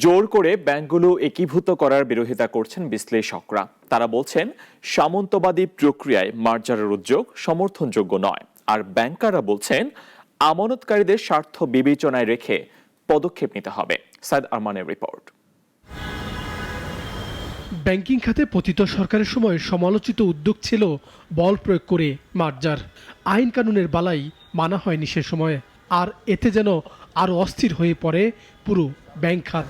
জোর করে ব্যাংকগুলো একীভূত করার বিরোধিতা করছেন বিশ্লেষকরা। তারা বলছেন সামন্তবাদী প্রক্রিয়ায় মার্জারের উদ্যোগ সমর্থনযোগ্য নয়। আর ব্যাংকাররা বলছেন আমানতকারীদের স্বার্থ বিবেচনায় রেখে পদক্ষেপ নিতে হবে। সাইদ আরমানের রিপোর্ট। ব্যাংকিং খাতে পতিত সরকারের সময় সমালোচিত উদ্যোগ ছিল বল প্রয়োগ করে মার্জার। আইন কানুনের বালাই মানা হয়নি সে সময়, আর এতে যেন আরো অস্থির হয়ে পড়ে পুরো ব্যাংক খাত।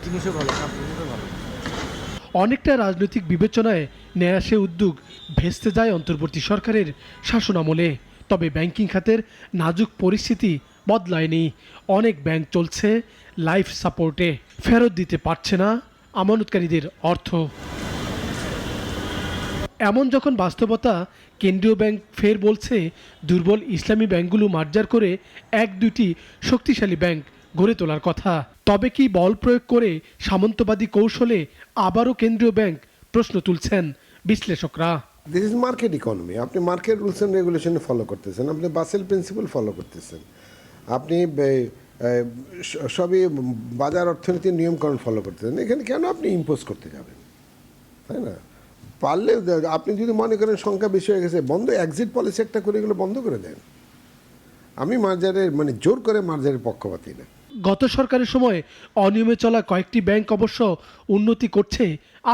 অনেকটা রাজনৈতিক বিবেচনায় নেয়া সে উদ্যোগ ভেস্তে যায় অন্তর্বর্তী সরকারের শাসনামলে। তবে ব্যাংকিং খাতের নাজুক পরিস্থিতি বদলায়নি। অনেক ব্যাংক চলছে লাইফ সাপোর্টে, ফেরত দিতে পারছে না আমানতকারীদের অর্থ। এমন যখন বাস্তবতা, কেন্দ্রীয় ব্যাংক ফের বলছে দুর্বল ইসলামী ব্যাংকগুলো মার্জার করে এক দুটি শক্তিশালী ব্যাংক গড়ে তোলার কথা। তবে কি বল প্রয়োগ করে সামন্তবাদী কৌশলে আবারও কেন্দ্রীয় ব্যাংক? প্রশ্ন তুলছেন বিশ্লেষকরা। This is market economy. আপনি market rules and regulation follow করতেছেন, আপনি বাসেল প্রিন্সিপাল ফলো করতেছেন, আপনি সবই বাজার অর্থনীতির নিয়মকানুন ফলো করতেছেন। এখানে কেন আপনি ইম্পোজ করতে যাবেন? তাই না? পারলে আপনি যদি মনে করেন সংখ্যা বেশি হয়ে গেছে, বন্ধ এক্সিট পলিসি একটা করে এগুলো বন্ধ করে দেন। আমি মার্জারের জোর করে মার্জারের পক্ষপাতী না। গত সরকারের সময় অনিয়মে চলা কয়েকটি ব্যাংক অবশ্য উন্নতি করছে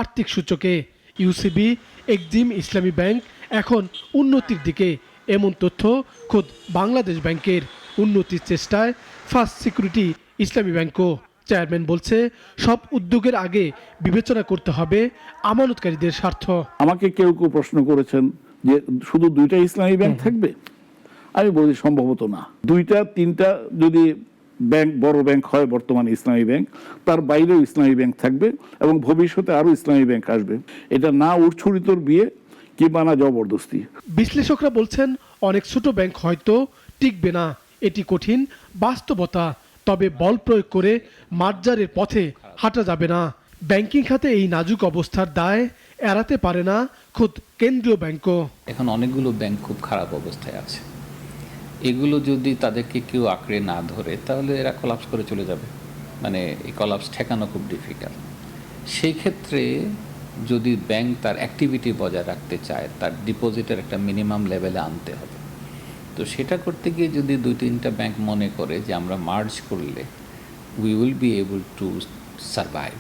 আর্থিক সূচকে। ইউসিবি, এক্সিম ইসলামী ব্যাংক এখন উন্নতির দিকে, এমন তথ্য খোদ বাংলাদেশ ব্যাংকের। উন্নতির চেষ্টায় ফার্স্ট সিকিউরিটি ইসলামী ব্যাংকও। চেয়ারম্যান বলছে সব উদ্যোগের আগে বিবেচনা করতে হবে আমানতকারীদের স্বার্থ। আমাকে কেউ কেউ প্রশ্ন করেছেন যে শুধু দুইটা ইসলামী ব্যাংক থাকবে। আমি বলি সম্ভবত না। দুইটা তিনটা যদি ব্যাংক বড় ব্যাংক হয় বর্তমানে ইসলামী ব্যাংক, তার বাইরেও ইসলামী ব্যাংক থাকবে এবং ভবিষ্যতে আরো ইসলামী ব্যাংক আসবে। এটা না উৎসরিতর বিয়ে কিংবা না জবরদস্তি। বিশ্লেষকরা বলছেন অনেক ছোট ব্যাংক হয়তো টিকবে না, এটি কঠিন বাস্তবতা। তবে বল প্রয়োগ করে মার্জারের পথে হাঁটা যাবে না। ব্যাংকিং খাতে এই নাজুক অবস্থার দায় এড়াতে পারে না খোদ কেন্দ্রীয় ব্যাংকও। এখন অনেকগুলো ব্যাংক খুব খারাপ অবস্থায় আছে। এগুলো যদি তাদেরকে কেউ আঁকড়ে না ধরে তাহলে এরা কলাপস করে চলে যাবে। এই কলাপস ঠেকানো খুব ডিফিকাল্ট। সেই ক্ষেত্রে যদি ব্যাংক তার অ্যাক্টিভিটি বজায় রাখতে চায়, তার ডিপোজিটের একটা মিনিমাম লেভেলে আনতে হবে। তো সেটা করতে গিয়ে যদি দুই তিনটা ব্যাংক মনে করে যে আমরা মার্জ করলে we will be able to survive,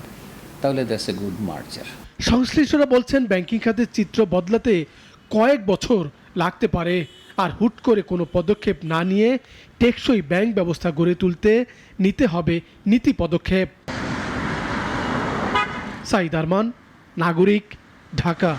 তাহলে দ্যাটস এ গুড মার্জার। সংশ্লিষ্টরা বলছেন ব্যাংকিং খাতের চিত্র বদলাতে কয়েক বছর লাগতে পারে। আর হুট করে কোনো পদক্ষেপ না নিয়ে টেকসই ব্যাংক ব্যবস্থা গড়ে তুলতে নিতে হবে নীতি পদক্ষেপ। সাইদ আরমান, নাগরিক, ঢাকা।